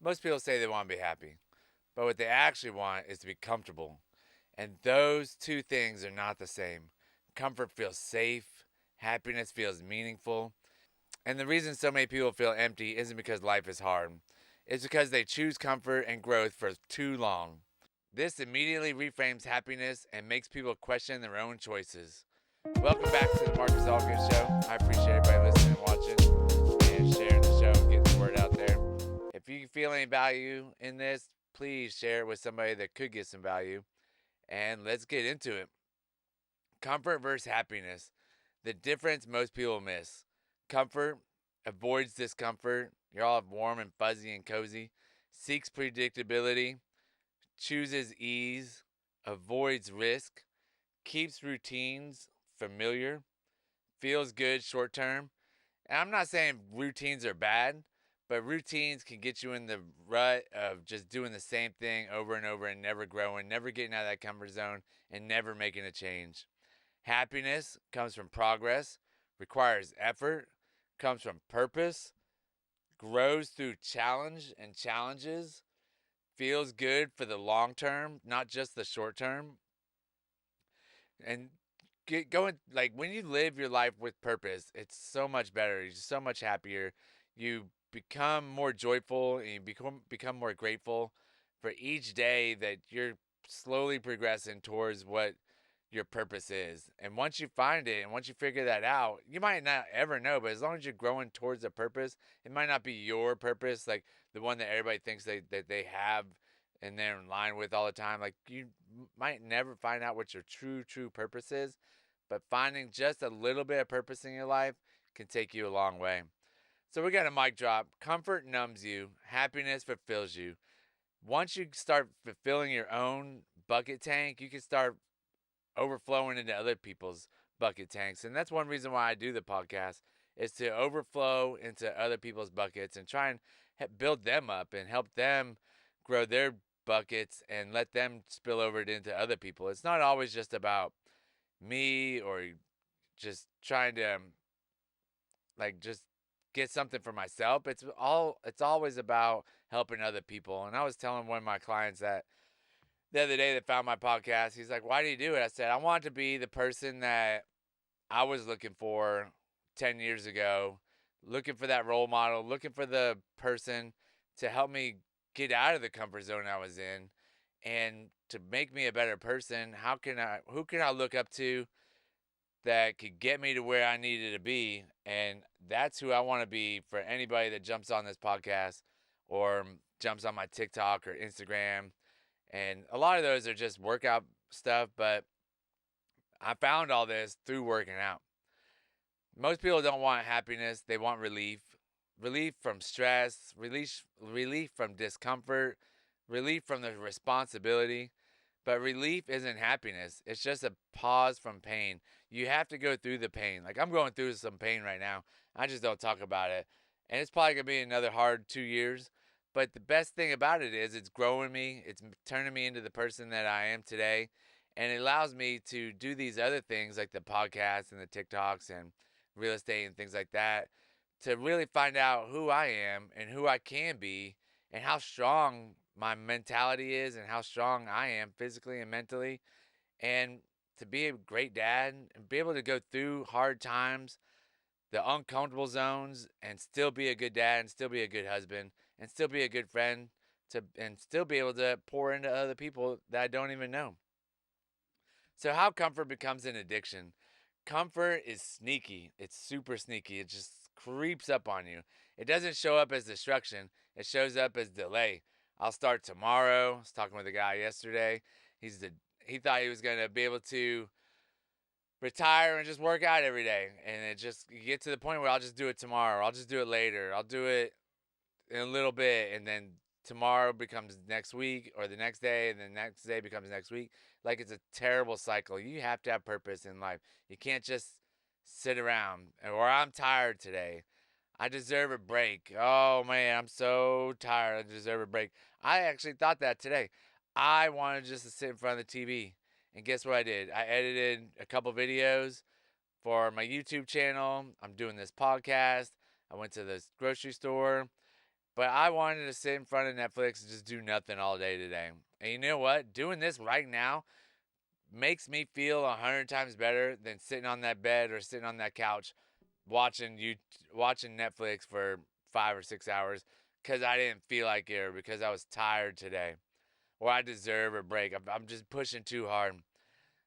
Most people say they want to be happy, but what they actually want is to be comfortable. And those two things are not the same. Comfort feels safe, happiness feels meaningful. And the reason so many people feel empty isn't because life is hard, it's because they choose comfort and growth for too long. This immediately reframes happiness and makes people question their own choices. Welcome back to the Marcus Allgood Show. I appreciate everybody listening and watching and sharing the show and getting the word out there. If you feel any value in this, please share it with somebody that could get some value. And let's get into it. Comfort versus happiness. The difference most people miss. Comfort avoids discomfort. You're all warm and fuzzy and cozy. Seeks predictability. Chooses ease. Avoids risk. Keeps routines familiar. Feels good short term. And I'm not saying routines are bad, but routines can get you in the rut of just doing the same thing over and over and never growing, never getting out of that comfort zone, and never making a change. Happiness comes from progress, requires effort, comes from purpose, grows through challenge and challenges, feels good for the long term, not just the short term. And get going, like when you live your life with purpose, it's so much better. You're so much happier. You become more joyful and you become more grateful for each day that you're slowly progressing towards what your purpose is. And once you find it and once you figure that out, you might not ever know, but as long as you're growing towards a purpose, it might not be your purpose, like the one that everybody thinks that they have and they're in line with all the time. Like you might never find out what your true purpose is, but finding just a little bit of purpose in your life can take you a long way. So we got a mic drop. Comfort numbs you, happiness fulfills you. Once you start fulfilling your own bucket tank, you can start overflowing into other people's bucket tanks. And that's one reason why I do the podcast is to overflow into other people's buckets and try and build them up and help them grow their buckets and let them spill over it into other people. It's not always just about me or just trying to like just get something for myself. It's always about helping other people. And I was telling one of my clients that the other day that found my podcast. He's like, "Why do you do it?" I said, "I want to be the person that I was looking for 10 years ago, looking for that role model, looking for the person to help me get out of the comfort zone I was in and to make me a better person. Who can I look up to that could get me to where I needed to be?" And that's who I want to be for anybody that jumps on this podcast or jumps on my TikTok or Instagram. And a lot of those are just workout stuff, but I found all this through working out. Most people don't want happiness, they want relief. Relief from stress, relief from discomfort, relief from the responsibility. But relief isn't happiness. It's just a pause from pain. You have to go through the pain. Like I'm going through some pain right now. I just don't talk about it. And it's probably going to be another hard 2 years. But the best thing about it is it's growing me. It's turning me into the person that I am today. And it allows me to do these other things like the podcasts and the TikToks and real estate and things like that to really find out who I am and who I can be and how strong my mentality is and how strong I am physically and mentally, and to be a great dad and be able to go through hard times, the uncomfortable zones, and still be a good dad and still be a good husband and still be a good friend and still be able to pour into other people that I don't even know. So how comfort becomes an addiction. Comfort is sneaky. It's super sneaky. It just creeps up on you. It doesn't show up as destruction. It shows up as delay. I'll start tomorrow. I was talking with a guy yesterday. He thought he was gonna be able to retire and just work out every day. And it just you get to the point where I'll just do it tomorrow. I'll just do it later. I'll do it in a little bit, and then tomorrow becomes next week, or the next day, and the next day becomes next week. Like it's a terrible cycle. You have to have purpose in life. You can't just sit around. Or I'm tired today. I deserve a break. Oh man, I'm so tired. I deserve a break. I actually thought that today. I wanted just to sit in front of the TV. And guess what I did? I edited a couple videos for my YouTube channel. I'm doing this podcast. I went to the grocery store But I wanted to sit in front of Netflix and just do nothing all day today. And you know what? Doing this right now makes me feel 100 times better than sitting on that bed or sitting on that couch watching you watching Netflix for 5 or 6 hours because I didn't feel like it or because I was tired today or I deserve a break. I'm just pushing too hard.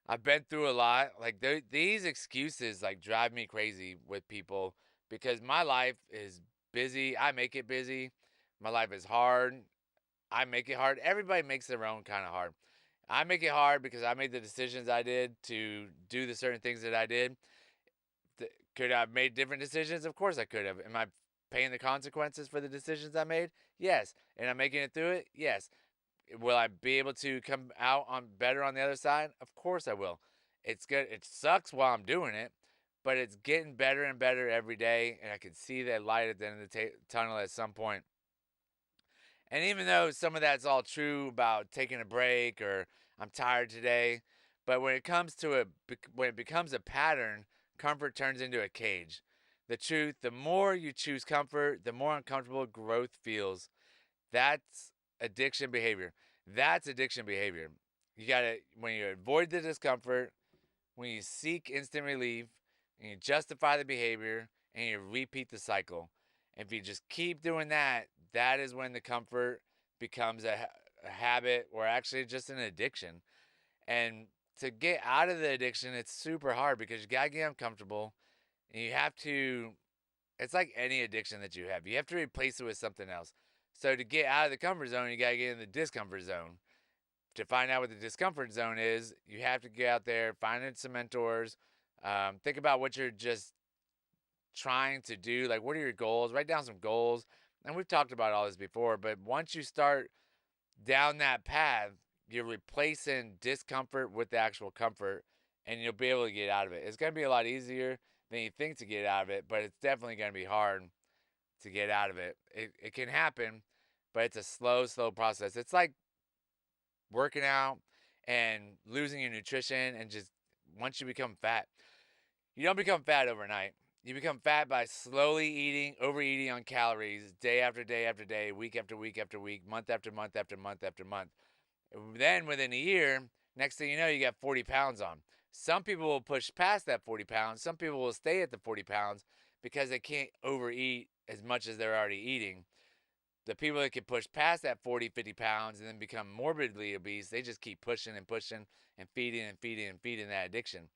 I've been through a lot. Like these excuses like drive me crazy with people because my life is busy. I make it busy. My life is hard. I make it hard. Everybody makes their own kind of hard. I make it hard because I made the decisions I did to do the certain things that I did. Could I have made different decisions? Of course I could have. Am I paying the consequences for the decisions I made? Yes. And I'm making it through it? Yes. Will I be able to come out on better on the other side? Of course I will. It's good. It sucks while I'm doing it, but it's getting better and better every day, and I can see that light at the end of the tunnel at some point. And even though some of that's all true about taking a break or I'm tired today, but when it comes to when it becomes a pattern, comfort turns into a cage. The truth, the more you choose comfort, the more uncomfortable growth feels. That's addiction behavior. That's addiction behavior. You got to, when you avoid the discomfort, when you seek instant relief, and you justify the behavior, and you repeat the cycle. If you just keep doing that, that is when the comfort becomes a habit or actually just an addiction. And to get out of the addiction, it's super hard because you got to get uncomfortable and you have to, it's like any addiction that you have, you have to replace it with something else. So to get out of the comfort zone, you got to get in the discomfort zone. To find out what the discomfort zone is, you have to get out there, find some mentors, think about what you're just trying to do. Like, what are your goals? Write down some goals. And we've talked about all this before, but once you start down that path, you're replacing discomfort with the actual comfort, and you'll be able to get out of it. It's going to be a lot easier than you think to get out of it, but it's definitely going to be hard to get out of it. It can happen, but it's a slow process. It's like working out and losing your nutrition and just once you become fat, you don't become fat overnight. You become fat by slowly eating, overeating on calories day after day after day, week after week after week, month after month after month after month. Then within a year, next thing you know, you got 40 pounds on. Some people will push past that 40 pounds. Some people will stay at the 40 pounds because they can't overeat as much as they're already eating. The people that can push past that 40, 50 pounds and then become morbidly obese, they just keep pushing and pushing and feeding and feeding and feeding that addiction.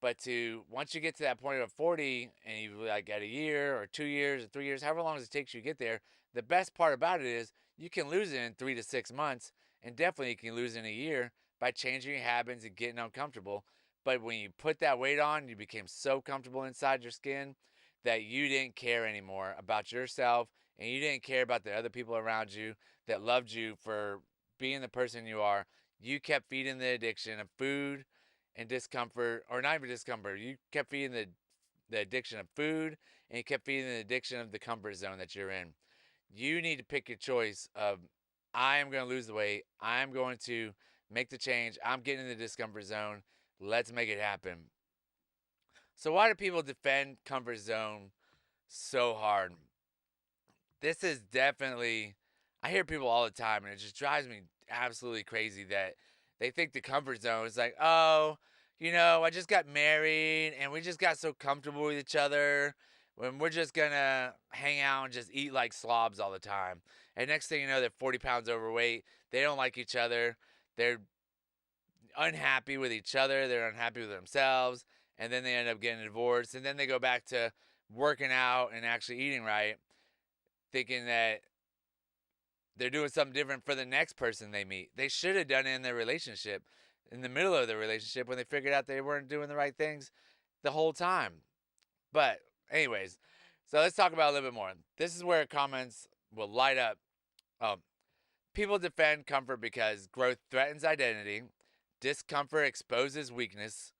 But to once you get to that point of 40 and you like at a year or 2 years or 3 years, however long it takes you to get there, the best part about it is you can lose it in 3 to 6 months, and definitely you can lose it in a year by changing your habits and getting uncomfortable. But when you put that weight on, you became so comfortable inside your skin that you didn't care anymore about yourself and you didn't care about the other people around you that loved you for being the person you are. You kept feeding the addiction of food and discomfort, or not even discomfort. You kept feeding the addiction of food and you kept feeding the addiction of the comfort zone that you're in. You need to pick your choice of I am going to lose the weight. I'm going to make the change. I'm getting in the discomfort zone. Let's make it happen. So why do people defend comfort zone so hard? This is definitely, I hear people all the time and it just drives me absolutely crazy that they think the comfort zone is like, oh, I just got married and we just got so comfortable with each other when we're just gonna hang out and just eat like slobs all the time. And next thing you know, they're 40 pounds overweight. They don't like each other. They're unhappy with each other. They're unhappy with themselves. And then they end up getting divorced. And then they go back to working out and actually eating right, thinking that they're doing something different for the next person they meet. They should have done it in their relationship, in the middle of the relationship when they figured out they weren't doing the right things the whole time. But, anyways, so let's talk about it a little bit more. This is where comments will light up. Um, People defend comfort because growth threatens identity, discomfort exposes weakness,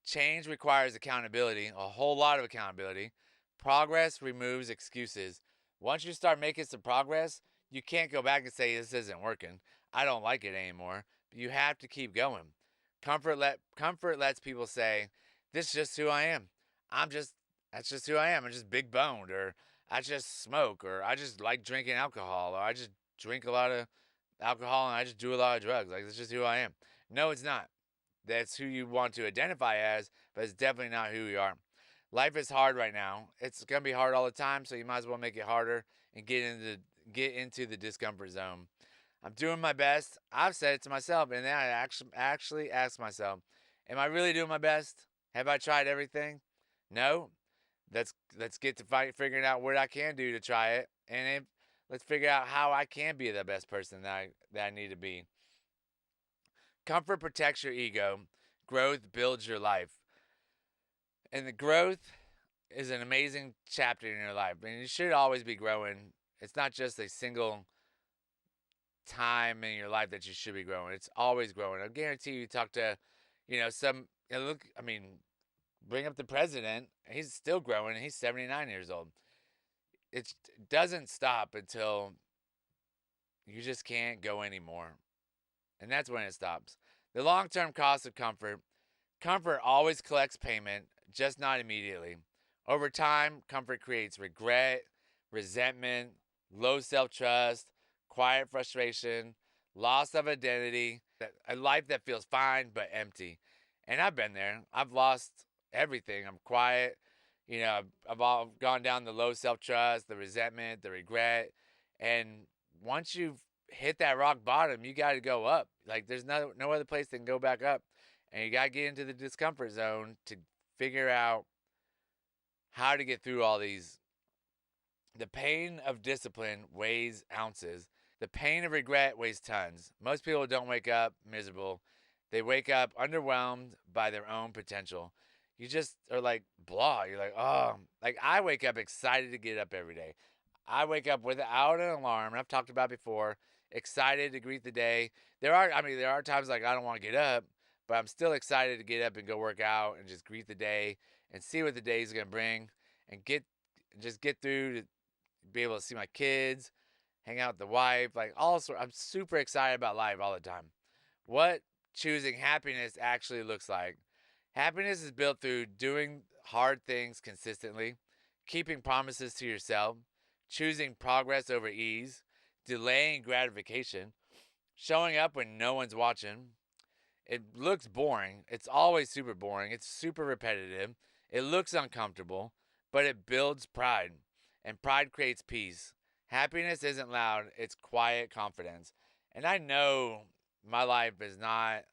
change requires accountability, a whole lot of accountability, progress removes excuses. Once you start making some progress, you can't go back and say this isn't working. I don't like it anymore. But you have to keep going. Comfort lets people say, this is just who I am. I'm just That's just who I am. I'm just big boned, or I just smoke, or I just like drinking alcohol, or I just drink a lot of alcohol and I just do a lot of drugs. Like, that's just who I am. No, it's not. That's who you want to identify as, but it's definitely not who you are. Life is hard right now. It's gonna be hard all the time, so you might as well make it harder and get into the discomfort zone. I'm doing my best. I've said it to myself, and then I actually ask myself, "Am I really doing my best? Have I tried everything? No. Let's get to figuring out what I can do to try it, and let's figure out how I can be the best person that I need to be. Comfort protects your ego. Growth builds your life, and the growth is an amazing chapter in your life. And you should always be growing. It's not just a single time in your life that you should be growing. It's always growing. I guarantee you talk to, some look. I mean, bring up the president. He's still growing. He's 79 years old. It doesn't stop until you just can't go anymore. And that's when it stops. The long term cost of comfort. Comfort always collects payment, just not immediately. Over time, comfort creates regret, resentment, low self trust, quiet frustration, loss of identity, a life that feels fine but empty. And I've been there. I've lost everything. I'm quiet. I've all gone down the low self trust, the resentment, the regret. And once you've hit that rock bottom, you got to go up. Like, there's no other place that can go back up. And you got to get into the discomfort zone to figure out how to get through all these. The pain of discipline weighs ounces. The pain of regret weighs tons. Most people don't wake up miserable. They wake up underwhelmed by their own potential. You just are like blah. You're like, oh, like I wake up excited to get up every day. I wake up without an alarm, and I've talked about before, excited to greet the day. There are times like I don't want to get up, but I'm still excited to get up and go work out and just greet the day and see what the day is going to bring and get through to be able to see my kids, hang out with the wife, like all sorts. I'm super excited about life all the time. What choosing happiness actually looks like. Happiness is built through doing hard things consistently, keeping promises to yourself, choosing progress over ease, delaying gratification, showing up when no one's watching. It looks boring. It's always super boring. It's super repetitive. It looks uncomfortable, but it builds pride, and pride creates peace. Happiness isn't loud, it's quiet confidence. And I know my life is not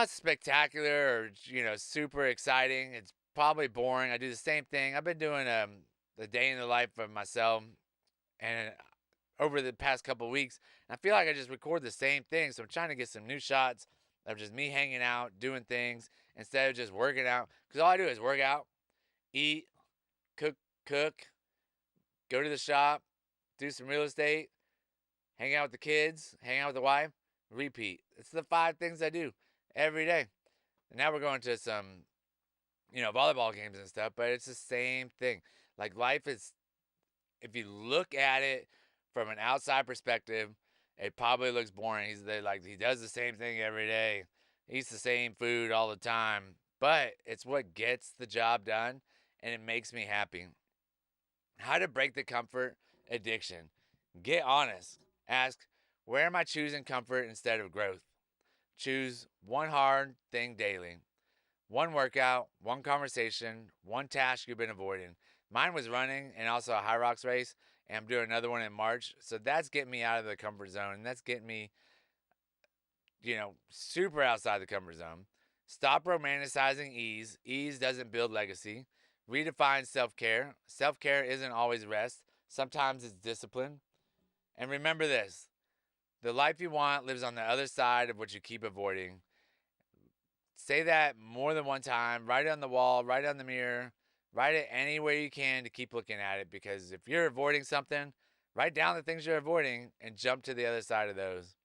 spectacular or super exciting. It's probably boring. I do the same thing. I've been doing the day in the life of myself, and over the past couple of weeks, I feel like I just record the same thing. So I'm trying to get some new shots of just me hanging out, doing things instead of just working out. Because all I do is work out, eat, cook, go to the shop, do some real estate, hang out with the kids, hang out with the wife, repeat. It's the 5 things I do every day. And now we're going to some, volleyball games and stuff, but it's the same thing. Like, life is, if you look at it from an outside perspective, it probably looks boring. He does the same thing every day, eats the same food all the time, but it's what gets the job done, and it makes me happy. How to break the comfort addiction. Get honest. Ask, where am I choosing comfort instead of growth? Choose one hard thing daily. One workout, one conversation, one task you've been avoiding. Mine was running and also a high rocks race, and I'm doing another one in March. So that's getting me out of the comfort zone, and that's getting me, super outside the comfort zone. Stop romanticizing ease. Ease doesn't build legacy. Redefine self care. Self care isn't always rest, sometimes it's discipline. And remember this, the life you want lives on the other side of what you keep avoiding. Say that more than one time. Write it on the wall, write it on the mirror, write it anywhere you can to keep looking at it. Because if you're avoiding something, write down the things you're avoiding and jump to the other side of those.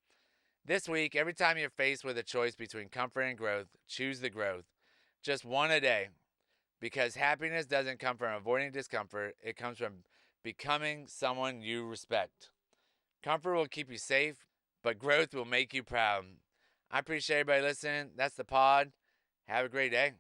This week, every time you're faced with a choice between comfort and growth, choose the growth. Just one a day. Because happiness doesn't come from avoiding discomfort, it comes from becoming someone you respect. Comfort will keep you safe, but growth will make you proud. I appreciate everybody listening. That's the pod. Have a great day.